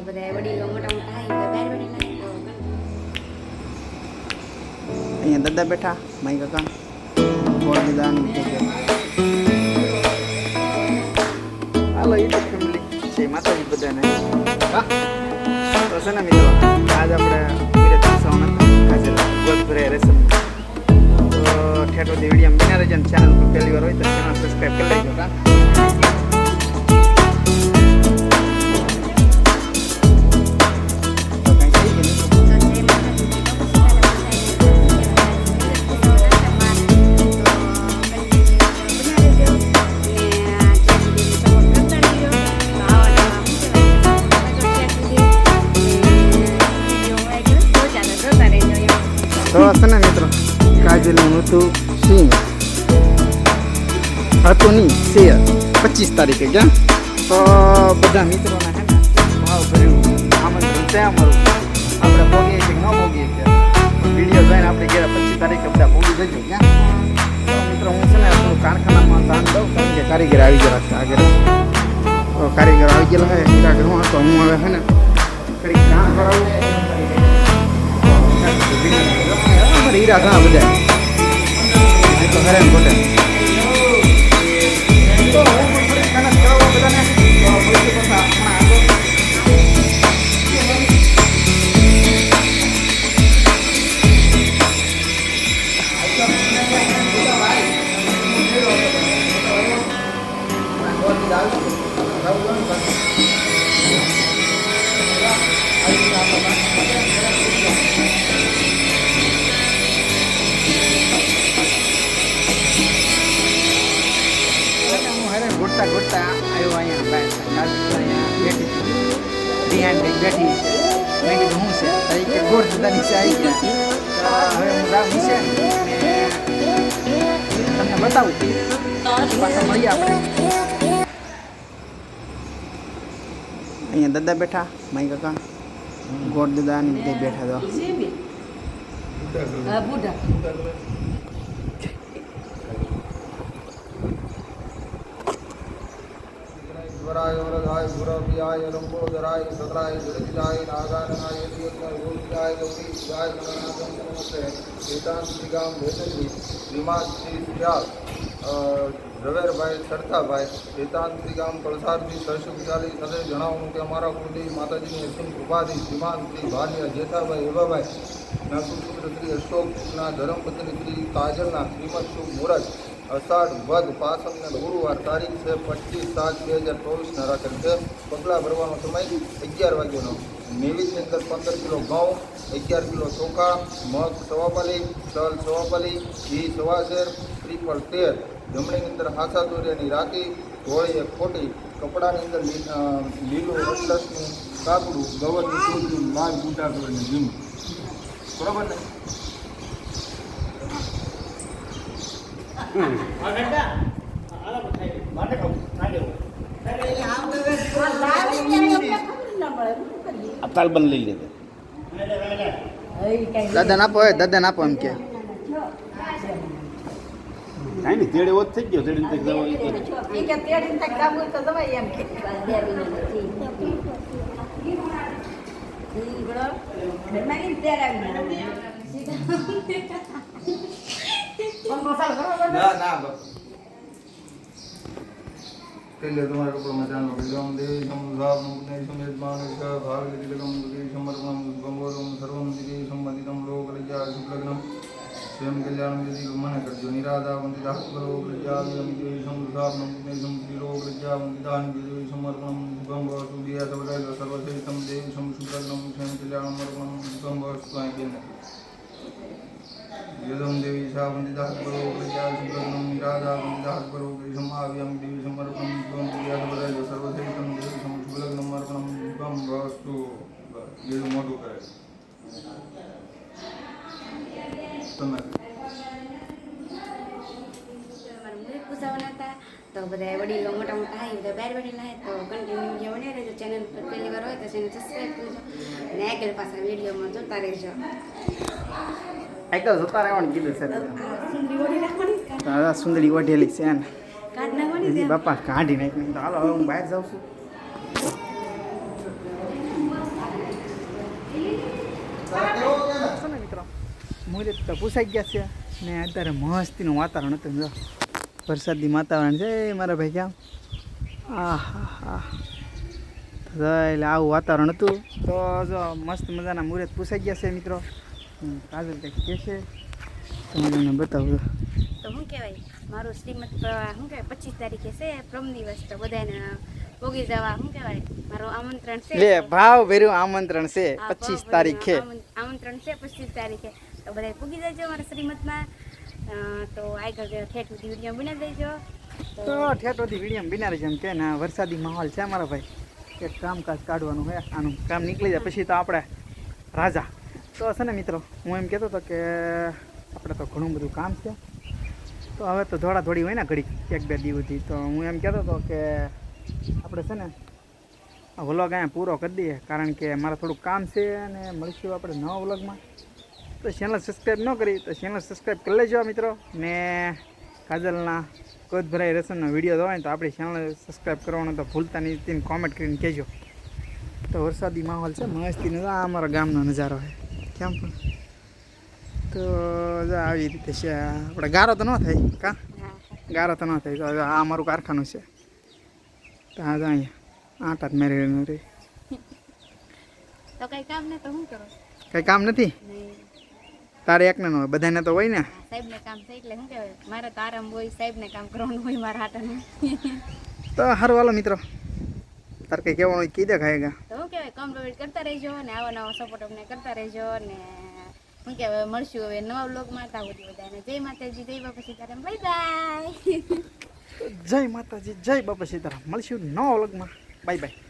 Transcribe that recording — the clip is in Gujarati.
બધા વડીલો મોટા મોટા આવી બહાર વડીલા અહીંયા દાદા બેઠા માઈ કાકા ગોળ દીધા ને હાલો યુટ્યુબ ફેમિલી જય માતાજી બધાને હા તો છે ને મિત્રો આજ આપણે વિરત સૌના આજે ગોળ ભરે રેશમ તો ઠેઠો દી વિડીયો બના રહેજો ને ચેનલ પર પહેલી વાર હોય તો ચેનલ સબસ્ક્રાઇબ કરી લેજો કા તો છે ને મિત્રો કાજલનું હતું સિંહ હતું નહીં છે 25 તારીખે ક્યાં તો બધા મિત્રોના હે ને ભાવ ભર્યું આમંત્રણ છે અમારું આપણે ભોગીએ કે ન ભોગીએ કે વિડીયો જોઈને આપણે ગયા 25 તારીખે બધા ભોગી જજો ક્યાં તો મિત્રો હું છે ને આપણું કારખાનામાં દાન દઉં કારણ કે કારીગર આવી ગયા છે આગળ તો કારીગર આવી ગયેલા હે હીરાગર હું હતો હું હવે હે ને કડીક કામ કરાવું હીરા ઘણા બધા તો હેરાન ખોટે તો મહેનત કરવા બધાને ઘૂટતા આવ્યો અહીંયા બેઠી બેઠી મેં કીધું શું છે તરીકે ગોળ જુદા નીચે આવી ગયા હવે હું જાઉં નીચે તમને બતાવું પાછા મળીએ આપણે અહીંયા દાદા બેઠા માઈ કાકા ગોળ દાદા ને બધા બેઠા તો वराय वरदाय गुरव्याय लंबोदराय सदराय जगदिदाय नागाननाय योग्याय गौरीयाय गणनाथं नमस्ते एतांतिकां भेटति श्रीमान श्री व्यास રવેરભાઈ સરથાભાઈ એતાંતિકામ કળસારથી સરસ્વતીશાલી સાથે જણાવવાનું કે અમારા કુળદેવી માતાજીની અસીમ કૃપાથી શ્રીમાન શ્રી ભાર્ય જેઠાભાઈ એવાભાઈ ના સુપુત્ર શ્રી અશોકના ધર્મપત્ની શ્રી કાજલના શ્રીમદ શુભ મુહૂર્ત અષાઢ વધ પાસમને ગુરુવાર તારીખ છે 25/7/2024 રાખેલ છે પગલાં ભરવાનો સમય 11 વાગ્યાનો નૈવેદ્યની અંદર 15 કિલો ઘઉં 11 કિલો ચોખા મગ સવાપાલી તલ સવાપાલી ઘી સવાશેર શ્રીફળ 13 જમણીની અંદર હાથા દોરિયાની રાખી ધોળી એક ખોટી કપડાની અંદર લીલું અટલસનું કાપડું ગવરની ટોપલું લાલ બુટા કરીને જીમ બરાબર ને તાલબન લઈ લેતે દાદા નાપો દાદા નાપો એમ કે કાંઈ નહીં તેડે ઓછ થઈ ગયો તેડી पहले तुम्हारे ऊपर मचान विगम देवी समधाव मुक्ति समेतमान का भाग लिखितम दुखी समर्पणम गंगोरम सर्वम दिति सम्मतितम लोकलज्जा शुक्लग्नम स्वयं कल्याण यदि मन करजो निरादा वंदिता लोकलज्जा यमिति समधाव मुक्ति समति लोकलज्जा वंदितान यदि समर्पणम गंगो सुदिया सबदय सर्वश्रेष्ठम देवी शुक्लग्नम स्वयं कल्याणम अर्पणम गंगो स्वायकेन यदम देवी सा वंदिता लोकलज्जा शुक्लग्नम निरादा वंदिता समाव्यम देवी समर्पणम त्वं प्रियादवदय सर्वश्रेष्ठम देवी शुक्लग्नम अर्पणम गंगो ये मोटो करे પૂછાવાના હતા તો બધા વડીલો મોટા મોટા આવી બધા બહાર વડીલા તો કન્ટિન્યુ વિડીયો બની રહેજો ચેનલ પર પહેલી વાર હોય તો ચેનલ સબસ્ક્રાઈબ કરજો અને આગળ પાછા વિડીયોમાં જોતા રહેજો આગળ જોતા રહેવાનું કીધું છે સુંદરી ઓઢી રાખવાની દાદા સુંદરી ઓઢેલી છે ને કાઢ નાખવાની બાપા કાઢી નાખી તો હાલો હવે હું બહાર જાઉં છું મુહૂર્ત તો પૂછાઈ ગયા છે ને અત્યારે મસ્તીનું વાતાવરણ હતું જો વરસાદી વાતાવરણ છે મારા ભાઈ ક્યાં આ હા હા એટલે આવું વાતાવરણ હતું તો જો મસ્ત મજાના મુહૂર્ત પૂછાઈ ગયા છે મિત્રો કાજલ કંઈક કહે છે તો હું તમને બતાવું તો શું કહેવાય મારું શ્રીમદ શું કહેવાય 25 તારીખે છે પ્રમ દિવસ તો બધાને પોગી જવા શું કહેવાય મારું આમંત્રણ છે લે ભાવ ભર્યું આમંત્રણ છે હા, 25 તારીખે આમંત્રણ છે 25 તારીખે તો બધા પૂગી જજો મારા શ્રીમદમાં તો આગળ ઠેઠ સુધી વિડીયો બનાવી દેજો તો ઠેઠોથી વિડીયો બિના રહી જેમ કે ને વરસાદી માહોલ છે મારા ભાઈ એક કામકાજ કાઢવાનું હોય આનું કામ નીકળી જાય પછી તો આપણે રાજા તો છે ને મિત્રો હું એમ કહેતો હતો કે આપણે તો ઘણું બધું કામ છે તો હવે તો દોડી હોય ને ઘડી 1-2 દિવસથી તો હું એમ કહેતો હતો કે આપણે છે ને આ વ્લોગ અહીંયા પૂરો કરી દઈએ કારણ કે મારે થોડુંક કામ છે અને મળીશું આપણે નવા વ્લોગમાં તો ચેનલ સબસ્ક્રાઈબ ન કરી તો ચેનલ સબસ્ક્રાઈબ કરી લેજો મિત્રો ને કાજલના કોદભરાઈ રસમનો વિડીયો જોવાય તો આપણી ચેનલ સબસ્ક્રાઈબ કરવાનું તો ભૂલતા નહીં તેને કોમેન્ટ કરીને કહેજો તો વરસાદી માહોલ છે મસ્તીનો આ અમારા ગામનો નજારો છે કેમ પણ તો આવી રીતે છે આપણે ગારો તો ન થાય કા ગારો તો ન થાય તો આ અમારું કારખાનું છે તો આ અહીંયા આટા જ મેળવી રહી તો કઈ કામ ને તો શું કરો કંઈ કામ નથી નહીં તારે એકને ન હોય બધાને તો હોય ને સાહેબને કામ છે એટલે શું કહેવાય મારે તો આરામ હોય સાહેબને કામ કરવાનું હોય મારા હાટાનું તો સારું હાલો મિત્રો તારે કંઈ કહેવાનું હોય કહી દે ખાયગા તો શું કહેવાય કમ્પ્લીટ કરતા રહેજો ને આવા નવા સપોર્ટ અમને કરતા રહેજો ને શું કહેવાય મળશું હવે નવા વ્લોગમાં ત્યાં સુધી બધાને જય માતાજી જય બાપા સીતારામ બાય બાય જય માતાજી જય બાપા સીતારામ મળશું નવા વ્લોગમાં બાય બાય